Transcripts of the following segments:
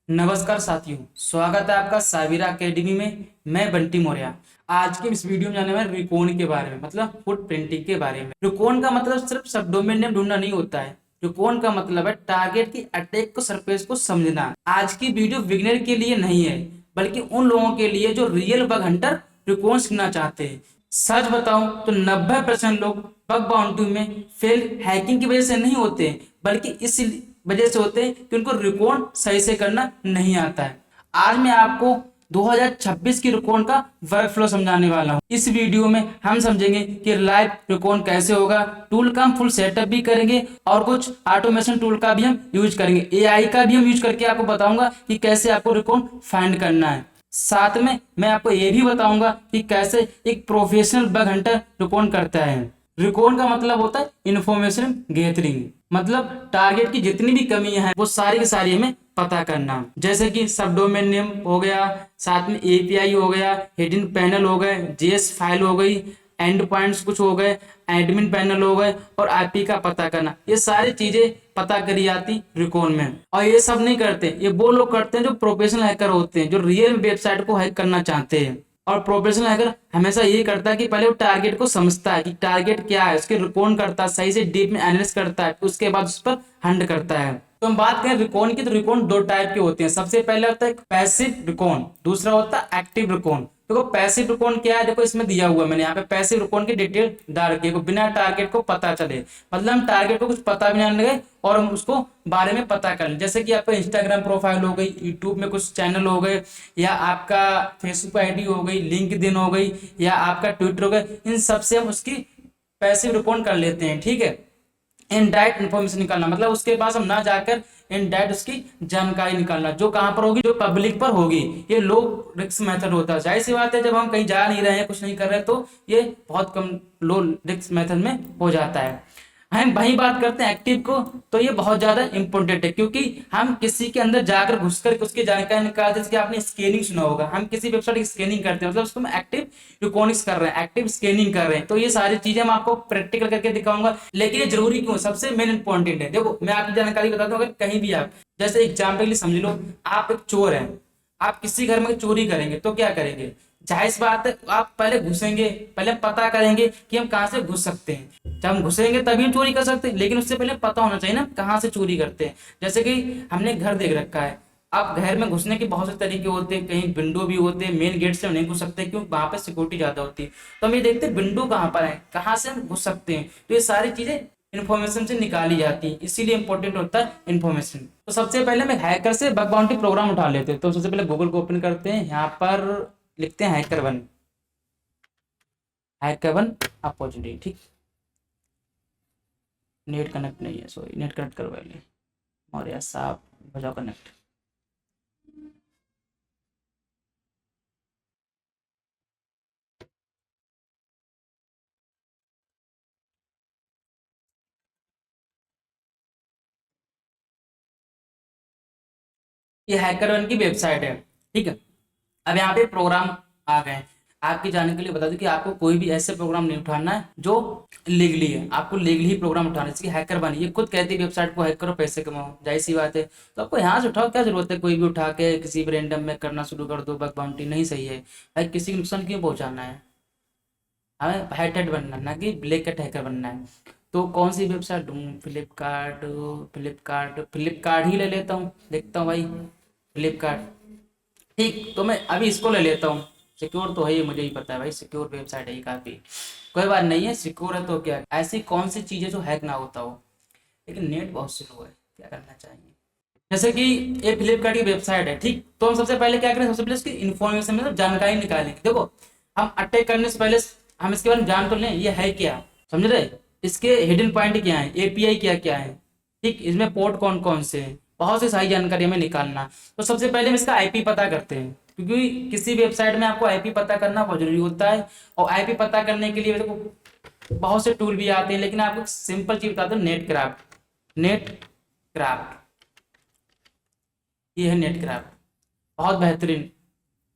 नमस्कार साथियों, स्वागत है आपका साविरा एकेडमी में। मैं बंटी मौर्य। आज के इस वीडियो में जाने वाले रिकॉन के बारे में, मतलब फुट प्रिंटिंग के बारे में। रिकॉन का मतलब सिर्फ सब डोमेन नेम ढूंढना नहीं होता है। रिकॉन का मतलब है टारगेट की अटैक को, सरफेस को समझना। आज की वीडियो बिगिनर के लिए नहीं है, बल्कि उन लोगों के लिए जो रियल बग हंटर रिकॉन सीखना चाहते हैं। सच बताऊं तो 90% लोग बग बाउंटी में फेल हैकिंग की वजह से नहीं होते, बल्कि इस वजह से होते हैं कि उनको रिकॉर्ड सही से करना नहीं आता है। आज मैं आपको 2026 की रिकॉर्ड का वर्क फ्लो समझाने वाला हूं। इस वीडियो में हम समझेंगे कि लाइव रिकॉर्ड कैसे होगा, टूल का हम फुल सेटअप भी करेंगे और कुछ ऑटोमेशन टूल का भी हम यूज करेंगे। एआई का भी हम यूज करके आपको बताऊंगा कि कैसे आपको रिकॉर्ड फाइंड करना है। साथ में मैं आपको ये भी बताऊंगा कि कैसे एक प्रोफेशनल बग हंटर रिकॉर्ड करता है। रिकॉर्ड का मतलब होता है इन्फॉर्मेशन गैदरिंग, मतलब टारगेट की जितनी भी कमियां हैं वो सारी की सारी हमें पता करना। जैसे कि सब डोमेन नेम हो गया, साथ में एपीआई हो गया, हिडन पैनल हो गए, जेएस फाइल हो गई, एंड पॉइंट्स कुछ हो गए, एडमिन पैनल हो गए, और आईपी का पता करना। ये सारी चीजें पता करी जाती रिकॉन में। और ये सब नहीं करते, ये वो लोग करते हैं जो प्रोफेशनल हैकर होते हैं, जो रियल वेबसाइट को हैक करना चाहते हैं। और प्रोफेशनल हैकर हमेशा यही करता है कि पहले वो टारगेट को समझता है कि टारगेट क्या है, उसके रिकॉन करता है, सही से डीप में एनालिसिस करता है, उसके बाद उस पर हंट करता है। तो हम बात करें रिकॉन की, तो रिकॉन दो टाइप के होते हैं। सबसे पहले होता है पैसिव रिकॉन, दूसरा होता है एक्टिव रिकॉन। देखो पैसिव रिकॉन क्या है, देखो इसमें दिया हुआ है, मैंने यहाँ पे पैसिव रिकॉन की डिटेल डाल रखी है। बिना टारगेट को पता चले, मतलब हम टारगेट को कुछ पता भी ना लगे और हम उसको बारे में पता कर लें। जैसे कि आपका इंस्टाग्राम प्रोफाइल हो गई, यूट्यूब में कुछ चैनल हो गए, या आपका फेसबुक आईडी हो गई, लिंक्डइन हो गई, या आपका ट्विटर हो गया, इन सबसे हम उसकी पैसिव रिकॉर्ड कर लेते हैं। ठीक है, इनडायरेक्ट इन्फॉर्मेशन निकालना, मतलब उसके पास हम ना जाकर इनडायरेक्ट उसकी जानकारी निकालना, जो कहां पर होगी, जो पब्लिक पर होगी। ये लो रिस्क मेथड होता है। जाहिर सी बात है, जब हम कहीं जा नहीं रहे हैं, कुछ नहीं कर रहे, तो ये बहुत कम लो रिस्क मेथड में हो जाता है। हम वही बात करते हैं एक्टिव को, तो ये बहुत ज्यादा इंपॉर्टेंट है, क्योंकि हम किसी के अंदर जाकर घुसकर उसकी जानकारी निकालते हैं। जैसे कि आपने स्कैनिंग सुना होगा, हम किसी वेबसाइट की स्कैनिंग करते हैं, मतलब उसको हम एक्टिव रिकॉर्डिंग्स कर रहे हैं, एक्टिव स्कैनिंग कर रहे हैं। तो ये सारी चीजें मैं आपको प्रैक्टिकल करके दिखाऊंगा। लेकिन ये जरूरी क्यों, सबसे मेन इंपॉर्टेंट है। देखो मैं आपकी जानकारी बताता हूँ, अगर कहीं भी आप, जैसे एग्जाम्पल के लिए समझ लो, आप एक चोर हैं, आप किसी घर में चोरी करेंगे तो क्या करेंगे? जाहिर सी बात है, आप पहले घुसेंगे, पहले पता करेंगे कि हम कहाँ से घुस सकते हैं। जब हम घुसेंगे तभी हम चोरी कर सकते हैं, लेकिन उससे पहले पता होना चाहिए ना कहाँ से चोरी करते हैं। जैसे कि हमने घर देख रखा है, अब घर में घुसने के बहुत से तरीके होते हैं, कहीं विंडो भी होते हैं, मेन गेट से हम नहीं घुस सकते क्यों, वहां पर सिक्योरिटी ज्यादा होती है। तो हम ये देखते हैं विंडो कहाँ पर है, कहाँ से हम घुस सकते हैं। तो ये सारी चीजें इन्फॉर्मेशन से निकाली जाती है, इसीलिए इंपॉर्टेंट होता है इन्फॉर्मेशन। तो सबसे पहले मैं हैकर से बग बाउंटी प्रोग्राम उठा लेते हैं। तो सबसे पहले गूगल को ओपन करते हैं, यहाँ पर लिखते हैं hacker one, hacker one opportunity. ठीक, नेट कनेक्ट नहीं है, सॉरी, नेट कनेक्ट करवा ले और यार साहब, हो जाओ कनेक्ट। ये हैकर वन की वेबसाइट है। ठीक है, अब यहाँ पे प्रोग्राम आ गए हैं। आपकी जानने के लिए बता दूं कि आपको कोई भी ऐसे प्रोग्राम नहीं उठाना है जो लीगली है, आपको लीगली ही प्रोग्राम उठाना है। जैसे हैकर बनी, ये खुद कहती है वेबसाइट को हैक करो, पैसे कमाओ, जाहिर सी बात है। तो आपको यहाँ से उठाओ, क्या जरूरत है कोई भी उठा के किसी भी रैंडम में करना शुरू कर दो। बग बाउंटी नहीं सही है भाई, किसी को नुकसान क्यों पहुंचाना है। हमें हेड हेड बनना, ना कि ब्लैक हैट हैकर बनना है। तो कौन सी वेबसाइट ढूंढूं? फ्लिपकार्ट, फ्लिपकार्ट, फ्लिपकार्ट ही ले लेता हूँ, देखता हूँ भाई, फ्लिपकार्ट। ठीक, तो मैं अभी इसको ले लेता हूँ। सिक्योर तो है ये, मुझे ही पता है भाई, सिक्योर वेबसाइट है ये काफ़ी। कोई बात नहीं है, सिक्योर है तो क्या, ऐसी कौन सी चीज़ है जो हैक ना होता हो। लेकिन नेट बहुत स्लो है, क्या करना चाहिए। जैसे कि ये फ्लिपकार्ट की वेबसाइट है, ठीक, तो हम सबसे पहले क्या करें, सबसे पहले इसकी इन्फॉर्मेशन, मतलब जानकारी निकालेंगे। देखो, हम अटैक करने से पहले हम इसके बारे में जान तो लें, ये है क्या, समझ रहे, इसके हिडन पॉइंट क्या है, एपीआई क्या क्या है, ठीक, इसमें पोर्ट कौन कौन से हैं, बहुत सी सारी जानकारी हमें निकालना। तो सबसे पहले हम इसका आईपी पता करते हैं, क्योंकि किसी वेबसाइट में आपको आईपी पता करना बहुत जरूरी होता है। और आईपी पता करने के लिए देखो बहुत से टूल भी आते हैं, लेकिन आपको सिंपल चीज बताता हूँ, नेट क्राफ्ट। नेट क्राफ्ट, ये है नेट क्राफ्ट, बहुत बेहतरीन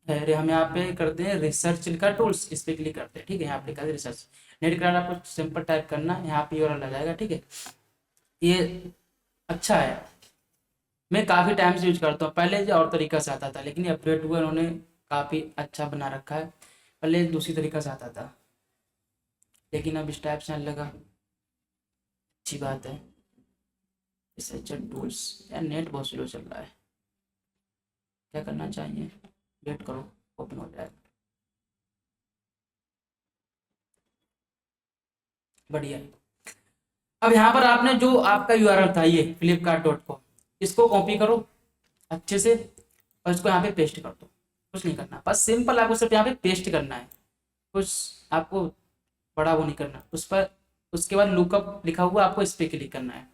है। हम यहाँ पे करते हैं रिसर्च का टूल्स, इस पे क्लिक करते हैं। ठीक है, यहाँ पे लिखा है रिसर्च नेट क्राफ्ट, आपको सिंपल टाइप करना है, यहाँ पे यूआरएल आ जाएगा। ठीक है, ये अच्छा है। मैं काफ़ी टाइम से यूज करता हूँ। पहले जो और तरीका से आता था, लेकिन अपडेट हुआ इन्होंने, काफ़ी अच्छा बना रखा है। पहले दूसरी तरीका से आता था, लेकिन अब इस टाइप से आने लगा। अच्छी बात है। इस अच्छा टूल्स, यार नेट बहुत स्लो चल रहा है, क्या करना चाहिए? वेट करो, ओपन हो जाएगा। बढ़िया है। अब यहाँ पर आपने जो आपका यूआरएल था ये flipkart.com, इसको कॉपी करो अच्छे से और इसको यहाँ पे पेस्ट कर दो। कुछ नहीं करना, बस सिंपल आपको सिर्फ यहाँ पे पेस्ट करना है। कुछ आपको बड़ा वो नहीं करना उस पर। उसके बाद लुकअप लिखा हुआ आपको इस पर क्लिक करना है।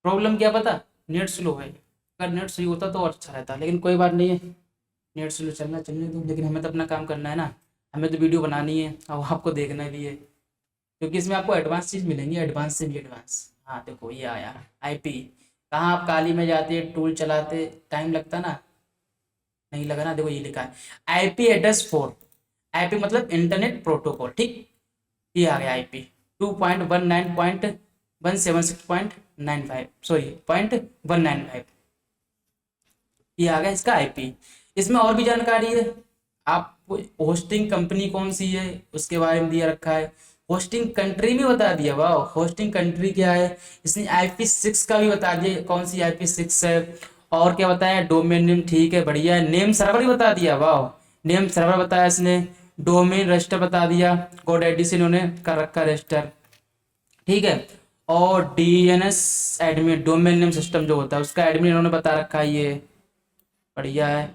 प्रॉब्लम क्या पता, नेट स्लो है। अगर नेट सही होता तो और अच्छा रहता, लेकिन कोई बात नहीं है। नेट स्लो चलने दो, लेकिन हमें तो अपना काम करना है ना। हमें तो वीडियो बनानी है और आपको देखना भी है, क्योंकि इसमें आपको एडवांस चीज़ मिलेंगी, एडवांस से भी एडवांस। हाँ देखो ये आया आईपी। कहाँ आप काली में जाते टूल चलाते टाइम लगता ना, नहीं लगा ना। देखो ये लिखा है आईपी एड्रेस 4। आईपी मतलब इंटरनेट प्रोटोकॉल, ठीक। ये आ गया आईपी 2.19.176.95, सॉरी 0.195। ये आ गया इसका आईपी। इसमें और भी जानकारी है। आप होस्टिंग कंपनी कौन सी है उसके बारे में दिया रखा है। होस्टिंग कंट्री भी बता दिया, वाह। होस्टिंग कंट्री क्या है, इसने IP6 का भी बता दिया कौन सी IP6 है। और क्या बताया, डोमेन नेम, ठीक है बढ़िया है। नेम सर्वर भी बता दिया, वाह। नेम सर्वर बताया इसने। डोमेन रजिस्टर बता दिया, GoDaddy से इन्होंने कर रखा रजिस्टर, ठीक है। और DNS admin, domain name system जो होता है उसका एडमिन इन्होंने बता रखा है ये, बढ़िया है।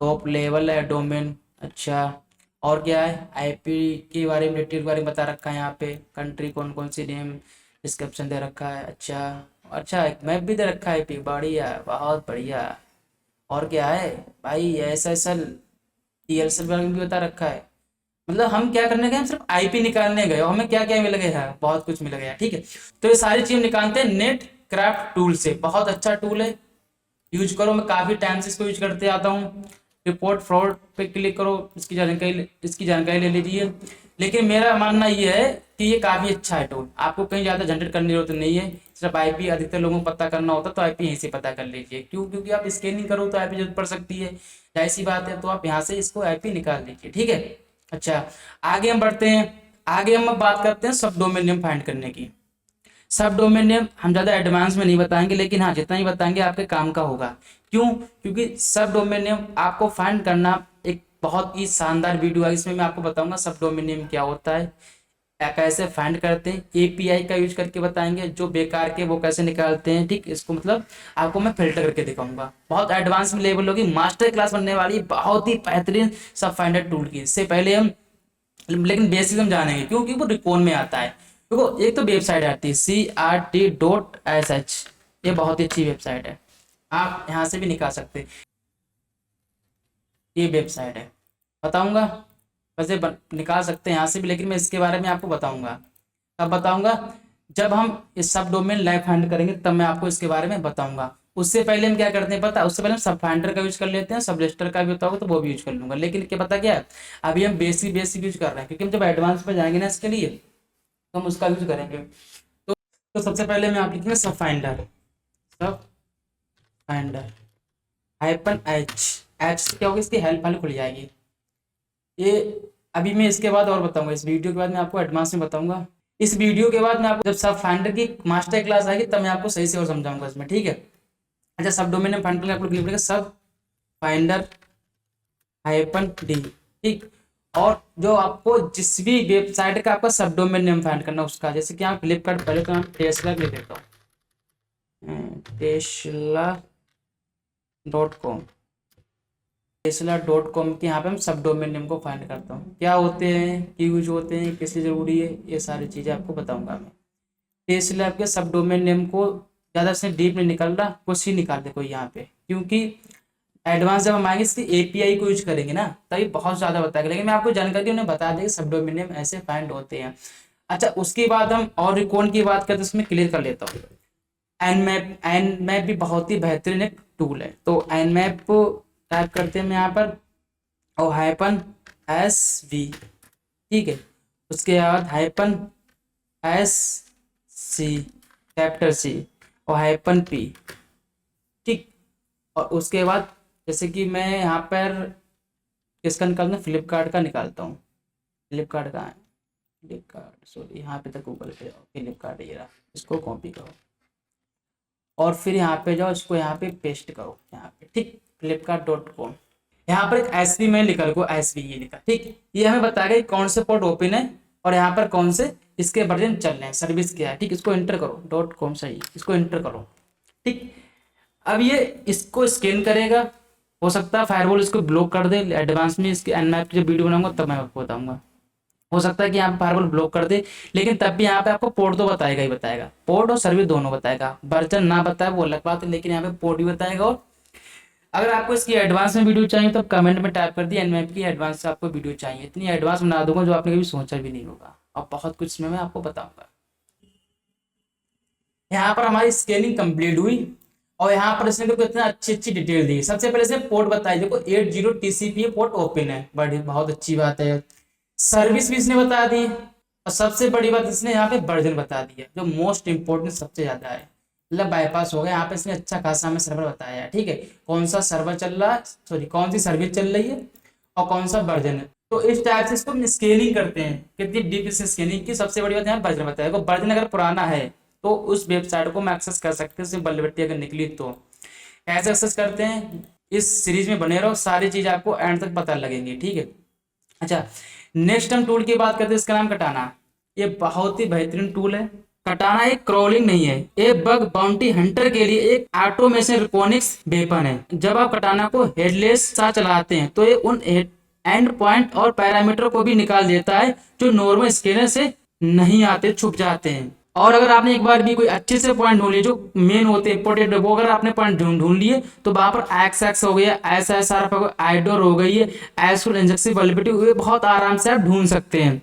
टॉप लेवल है डोमेन, अच्छा। और क्या है, आईपी के बारे में, डिटेल के बारे में बता रखा है यहाँ पे। कंट्री कौन कौन सी, नेम डिस्क्रिप्शन दे रखा है, अच्छा। अच्छा एक मैप भी दे रखा है आईपी, बढ़िया बहुत बढ़िया। और क्या है भाई, SSL TLSL बारे में भी बता रखा है। मतलब हम क्या करने गए, हम सिर्फ आईपी निकालने गए और हमें क्या क्या मिल गया है, बहुत कुछ मिल गया, ठीक है। तो ये सारी चीज निकालते हैं नेट क्राफ्ट टूल से। बहुत अच्छा टूल है, यूज करो। मैं काफ़ी टाइम से इसको यूज करते आता हूँ। रिपोर्ट फ्रॉड पे क्लिक करो, इसकी जानकारी ले लीजिए। लेकिन मेरा मानना ये है कि ये काफ़ी अच्छा है टूल। आपको कहीं ज़्यादा जनरेट करने की जरूरत नहीं है। सिर्फ आईपी अधिकतर लोगों को पता करना होता है, तो आईपी यहीं से पता कर लीजिए। क्यों? क्योंकि आप स्कैनिंग करो तो आईपी जरूरत पड़ सकती है, जाहिर सी बात है। तो आप यहाँ से इसको आईपी निकाल लीजिए, ठीक है। अच्छा, आगे हम बढ़ते हैं। आगे हम अब बात करते हैं सब डोमेन नेम फाइंड करने की। सब डोमेन नेम हम ज़्यादा एडवांस में नहीं बताएंगे, लेकिन हाँ जितना ही बताएंगे आपके काम का होगा। क्यों? क्योंकि सब डोमेन नेम आपको फाइंड करना एक बहुत ही शानदार वीडियो है। इसमें मैं आपको बताऊंगा सब डोमेन नेम क्या होता है, कैसे फाइंड करते हैं, एपीआई का यूज करके बताएंगे, जो बेकार के वो कैसे निकालते हैं, ठीक। इसको मतलब आपको मैं फिल्टर करके दिखाऊंगा। बहुत एडवांस में लेवल होगी, मास्टर क्लास बनने वाली है, बहुत ही बेहतरीन सब फाइंडर टूल की। इससे पहले हम, लेकिन बेसिक हम जानेंगे क्योंकि वो रिकॉन में आता है। देखो एक तो वेबसाइट आती है CRT.sh, ये बहुत ही अच्छी वेबसाइट है, आप यहाँ से भी निकाल सकते हैं। ये वेबसाइट है, बताऊंगा वैसे निकाल सकते हैं यहाँ से भी, लेकिन मैं इसके बारे में आपको बताऊंगा। कब बताऊंगा? जब हम इस सब डोमेन लाइव फाइंड करेंगे तब मैं आपको इसके बारे में बताऊंगा। उससे पहले हम क्या करते हैं पता, उससे पहले हम सब फाइंडर का यूज कर लेते हैं। सब रजिस्टर का भी होता होगा तो वो भी यूज कर लूंगा, लेकिन क्या पता क्या है, अभी हम बेसिक बेसिक यूज कर रहे हैं, क्योंकि हम जब एडवांस पे जाएंगे ना इसके लिए, तो हम उसका यूज करेंगे। तो सबसे पहले मैं आप लिखेंगे सब फाइंडर, सब फाइंडर -H। एच से क्या होगा, इसकी हेल्प वाली खुल जाएगी ये। अभी मैं इसके बाद और बताऊंगा, इस वीडियो के बाद मैं आपको एडवांस में बताऊंगा। इस वीडियो के बाद मैं आपको जब सब फाइंडर की मास्टर क्लास आएगी तब मैं आपको सही से और समझाऊंगा इसमें, ठीक है। अच्छा, सब डोमेन में फाइंडर आपको लिखना पड़ेगा सब फाइंडर -D, ठीक। और जो आपको जिस भी वेबसाइट का आपका सब डोमेन नेम फाइंड करना उसका, जैसे कि आप फ्लिपकार्ट, पहले तो मैं टेस्ला लिख देता हूँ, टेस्ला.com। टेस्ला.com के यहाँ पे हम सब डोमेन नेम को फाइंड करता हूँ, क्या होते हैं, क्यों यूज होते हैं, किससे जरूरी है, ये सारी चीज़ें आपको बताऊंगा मैं। टेस्ला के सब डोमेन नेम को ज़्यादा से डीप नहीं निकाल रहा, कुछ ही निकाल दे कोई यहाँ पे, क्योंकि एडवांस जब हम आएंगे इसकी एपीआई को यूज करेंगे ना तभी बहुत ज़्यादा बताएगा, लेकिन मैं आपको जानकारी उन्हें बता दें सब डोमेन नेम ऐसे फाइंड होते हैं। अच्छा, उसके बाद हम और रिकॉन की बात करते हैं, उसमें क्लियर कर लेता हूँ। एन मैप भी बहुत ही बेहतरीन एक टूल है। तो एन मैप को टाइप करते हैं हम यहाँ पर, और -SV, ठीक है। उसके बाद -S C, कैपिटल C, और -P, और उसके बाद जैसे कि मैं यहाँ पर किसका निकालता हूँ, फ्लिपकार्ट का निकालता हूँ। फ्लिपकार्ट का है, फ्लिपकार्ट सॉरी, यहाँ पे तक गूगल पे जाओ, फ्लिपकार्ट ये रहा, इसको कॉपी करो और फिर यहाँ पे जाओ, इसको यहाँ पे पेस्ट करो यहाँ पे, ठीक, flipkart.com। यहाँ पर एक एस वी मैं लिखा को एस वी ये लिखा, ठीक, ये हमें बताएगा कि कौन से पोर्ट ओपन है और यहाँ पर कौन से इसके वर्जन चल रहे हैं, सर्विस क्या है, ठीक, इसको एंटर करो, .com सही, इसको एंटर करो, ठीक। अब ये इसको स्कैन करेगा, हो सकता है फायरवॉल इसको ब्लॉक कर दे, एडवांस में इसके एनमैप की जब वीडियो बनाऊंगा तब मैं आपको बताऊंगा, हो सकता है कि यहाँ पे फायरवॉल ब्लॉक कर दे, लेकिन तब भी यहाँ पे आपको पोर्ट तो बताएगा ही बताएगा, पोर्ट और सर्विस दोनों बताएगा, वर्जन ना बताए वो अलग बात है, लेकिन यहाँ पे पोर्ट भी बताएगा। और अगर आपको इसकी एडवांस में वीडियो चाहिए तो कमेंट में टाइप कर दिए एनमैप की एडवांस से आपको वीडियो चाहिए, इतनी एडवांस बना दूंगा जो आपने कभी सोचा भी नहीं होगा, और बहुत कुछ इसमें मैं आपको बताऊंगा। यहाँ पर हमारी स्केलिंग कंप्लीट हुई और यहाँ पर इसने देखो इतना अच्छी अच्छी डिटेल दी। सबसे पहले इसने पोर्ट बताई, देखो 80 TCP पोर्ट ओपन है, बड़ी बहुत अच्छी बात है। सर्विस भी इसने बता दी और सबसे बड़ी बात इसने यहाँ पे वर्जन बता दिया, जो मोस्ट इंपोर्टेंट सबसे ज्यादा है, मतलब बाईपास हो गया यहाँ पे, इसने अच्छा खासा हमें सर्वर बताया है, ठीक है, कौन सा सर्वर चल रहा है, सॉरी कौन सी सर्विस चल रही है और कौन सा वर्जन है। तो इस टाइप से इसको स्केलिंग करते हैं, कितनी डीप से स्केलिंग की। सबसे बड़ी बात यहाँ वर्जन बताया, वर्जन अगर पुराना है तो उस वेबसाइट को हम एक्सेस कर सकते हैं, बल्लेबट्टी अगर निकली तो ऐसे एक्सेस करते हैं। इस सीरीज में बने रहो, सारी चीज आपको एंड तक पता लगेंगी, ठीक है। अच्छा, नेक्स्ट हम टूल की बात करते हैं, इसका नाम कटाना। ये बहुत ही बेहतरीन टूल है। कटाना एक क्रॉलिंग नहीं है, ये बग बाउंटी हंटर के लिए एक ऑटोमेशन रिकॉनिक्स वेपन है। जब आप कटाना को हेडलेस सा चलाते हैं तो ये उन एंड पॉइंट और पैरामीटर को भी निकाल देता है जो नॉर्मल स्कैनर से नहीं आते, छुप जाते हैं। और अगर आपने एक बार भी कोई अच्छे से पॉइंट ढूंढ लिए जो मेन होते हैं इंपोर्टेंट, वो अगर आपने पॉइंट ढूंढ लिए तो वहां पर एक्स हो गया, SSR हो गया, आइडोर हो गई है, एसफुल इंजेक्सिव वल्बिलिटी हुए, बहुत आराम से आप ढूंढ सकते हैं।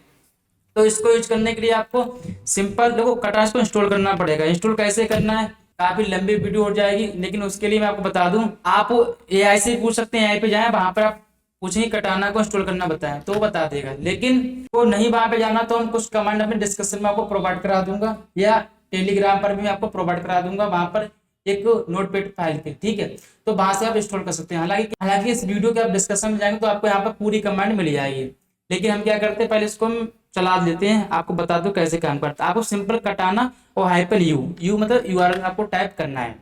तो इसको यूज करने के लिए आपको सिंपल देखो कटास को इंस्टॉल करना पड़ेगा। इंस्टॉल कैसे करना है, काफी लंबी वीडियो हो जाएगी, लेकिन उसके लिए मैं आपको बता दूं, आप AI से पूछ सकते हैं, AI पे जाएं, वहां पर आप पूछेंगे कटाना को इंस्टॉल करना बताएं तो बता देगा। लेकिन वो नहीं वहां पे जाना तो हम कुछ कमांड अपने डिस्कशन में आपको प्रोवाइड करा दूंगा, या टेलीग्राम पर भी मैं आपको प्रोवाइड करा दूंगा, वहां पर एक नोटपैड फाइल के, ठीक है, तो वहां से आप इंस्टॉल कर सकते हैं। हालांकि इस वीडियो के आप डिस्कशन में जाएंगे तो आपको यहाँ पर पूरी कमांड मिल जाएगी, लेकिन हम क्या करते हैं पहले इसको हम चला देते हैं, आपको बता दो कैसे काम करता है। आपको सिंपल कटाना और हाइपन यू मतलब URL आपको टाइप करना है।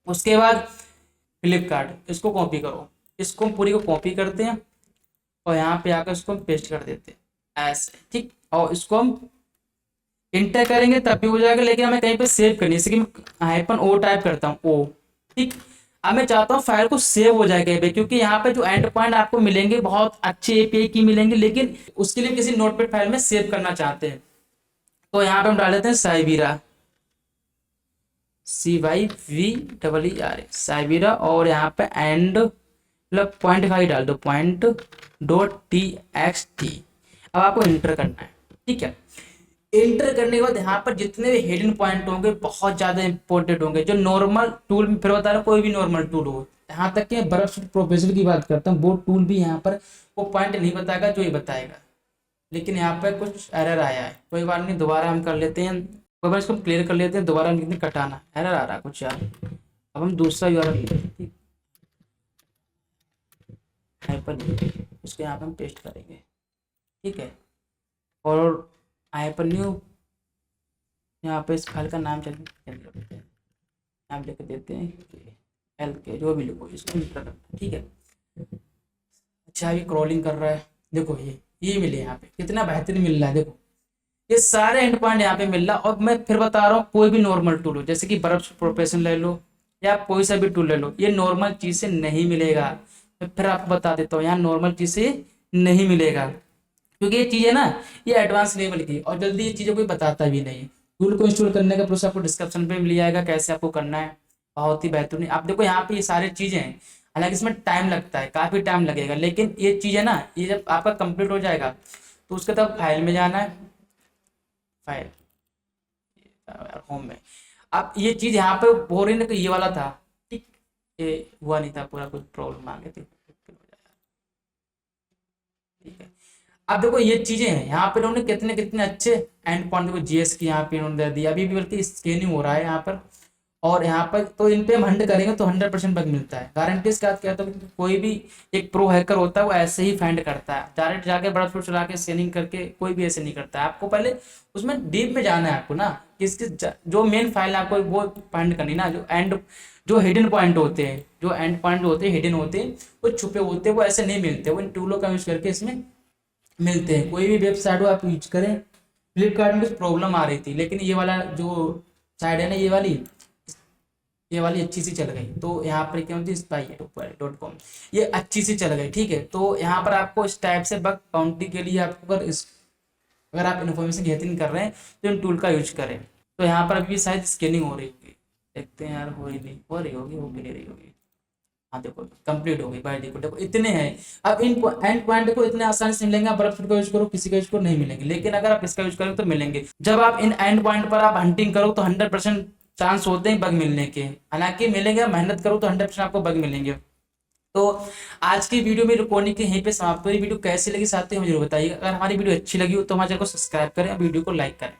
उसके बाद फ्लिपकार्ट, इसको कॉपी करो, इसको पूरी को कॉपी करते हैं और यहाँ पे आकर इसको पेस्ट कर देते हैं ऐसे, ठीक, और इसको हम इंटर करेंगे तब भी हो जाएगा, लेकिन हमें कहीं पे सेव करनी है, जैसे कि मैं -O टाइप करता हूँ, O, ठीक। अब मैं चाहता हूँ फाइल को सेव हो जाए कहीं पे, क्योंकि यहाँ पे जो एंड पॉइंट आपको मिलेंगे बहुत अच्छे API की मिलेंगे, लेकिन उसके लिए किसी नोटपैड फाइल में सेव करना चाहते हैं। तो यहाँ पे हम डाल देते हैं साइबीरा, CYVEERA साइबीरा, और यहाँ पे एंड मतलब .5 डाल दो, .txt। अब आपको इंटर करना है, ठीक है। इंटर करने के बाद यहाँ पर जितने भी हिडन पॉइंट होंगे बहुत ज्यादा इंपॉर्टेंट होंगे, जो नॉर्मल टूल में, फिर बता रहा हूँ कोई भी नॉर्मल टूल हो, यहाँ तक कि बर्फ प्रोफेशनल की बात करता हूँ, वो टूल भी यहाँ पर वो पॉइंट नहीं बताएगा जो ये बताएगा, लेकिन यहाँ पर कुछ एरर आया है, कोई बात नहीं, दोबारा हम कर लेते हैं, कोई बार इसको क्लियर कर लेते हैं, दोबारा हम लिखते हैं कटाना, एरर आ रहा है कुछ यार। अब हम दूसरा URL लिखते हैं, ठीक, इसको यहाँ पर हम पेस्ट करेंगे, ठीक है, और हाइपरन्यू यहाँ पे इस फाइल का नाम नाम लिख देते हैं LK, जो भी लिखो, इसको इंटर करना, ठीक है। अच्छा, अभी क्रॉलिंग कर रहा है, देखो ये मिले यहाँ पे, कितना बेहतरीन मिल रहा है, देखो ये सारे एंड पॉइंट यहाँ पे मिल रहा। और मैं फिर बता रहा हूँ, कोई भी नॉर्मल टूल हो, जैसे कि बर्फ प्रोफेशनल ले लो या कोई सा भी टूल ले लो, ये नॉर्मल चीज से नहीं मिलेगा। मैं फिर आपको बता देता हूँ, यहाँ नॉर्मल चीज से नहीं मिलेगा, क्योंकि ये चीज़ है ना, ये एडवांस लेवल की, और जल्दी ये चीज़ें कोई बताता भी नहीं। टूल को इंस्टॉल करने का प्रोसेस आपको डिस्क्रिप्शन पे मिल जाएगा, कैसे आपको करना है, बहुत ही बेहतरीन। आप देखो यहाँ पे ये सारी चीज़ें हैं, हालांकि इसमें टाइम लगता है, काफ़ी टाइम लगेगा, लेकिन ये चीज़ है ना, ये जब आपका कंप्लीट हो जाएगा तो उसके तब फाइल में जाना है, फाइल होम में। अब ये चीज़ यहाँ पे हो रही ना, तो ये वाला था, ठीक, ये हुआ नहीं था पूरा, कुछ प्रॉब्लम आ गई थी, ठीक है। अब देखो ये चीजें हैं, यहाँ पे उन्होंने कितने कितने अच्छे एंड पॉइंट, देखो GS की यहाँ पे उन्होंने दे दिया, अभी भी बल्कि स्कैनिंग हो रहा है यहाँ पर, और यहाँ पर तो इन पे हम हंड करेंगे तो 100% बग मिलता है। गारंटी इसके साथ कहता हूँ कि कोई भी एक प्रो हैकर होता है वो ऐसे ही फाइंड करता है, डायरेक्ट जाके ब्राउज़र चला के स्कैनिंग करके कोई भी ऐसे नहीं करता है। आपको पहले उसमें डीप में जाना है आपको ना, किसकी जो मेन फाइल आपको वो फाइंड करनी ना, जो हिडन पॉइंट होते हैं, जो एंड पॉइंट होते हैं हिडन होते हैं, वो छुपे होते हैं, वो ऐसे नहीं मिलते, वो इन टूलों का यूज करके इसमें मिलते हैं। कोई भी वेबसाइट हो आप यूज करें। फ्लिपकार्ट में कुछ प्रॉब्लम आ रही थी, लेकिन ये वाला जो साइड है ना, ये वाली अच्छी सी चल गई। तो यहाँ पर क्या होती है, spy.com, ये अच्छी सी चल गई, ठीक है। तो यहाँ पर आपको इस टाइप से बग बाउंटी के लिए आपको अगर आप इन्फॉर्मेशन गैदरिंग कर रहे हैं तो इन टूल का यूज करें। तो यहाँ पर अभी शायद स्कैनिंग हो रही होगी, देखते हैं यार, हो ही नहीं, हो रही होगी, हो भी नहीं रही होगी। हाँ देखो कंप्लीट हो गई बाय डिफॉल्ट, देखो इतने हैं। अब इन एंड पॉइंट को इतने आसानी से मिलेंगे, आप बर्फ का यूज करो, किसी का यूज करो नहीं मिलेंगे, लेकिन अगर आप इसका यूज करोगे तो मिलेंगे। जब आप इन एंड पॉइंट पर आप हंटिंग करो तो 100% चांस होते हैं बग मिलने के, हालांकि मिलेंगे, मेहनत करो तो 100% आपको बग मिलेंगे। तो आज की वीडियो में रिकॉर्डिंग की यहीं पे समाप्त हुई। वीडियो कैसी लगी साथी हमें जरूर बताइए। अगर हमारी वीडियो अच्छी लगी हो तो हमारे चैनल को सब्सक्राइब करें, वीडियो को लाइक करें।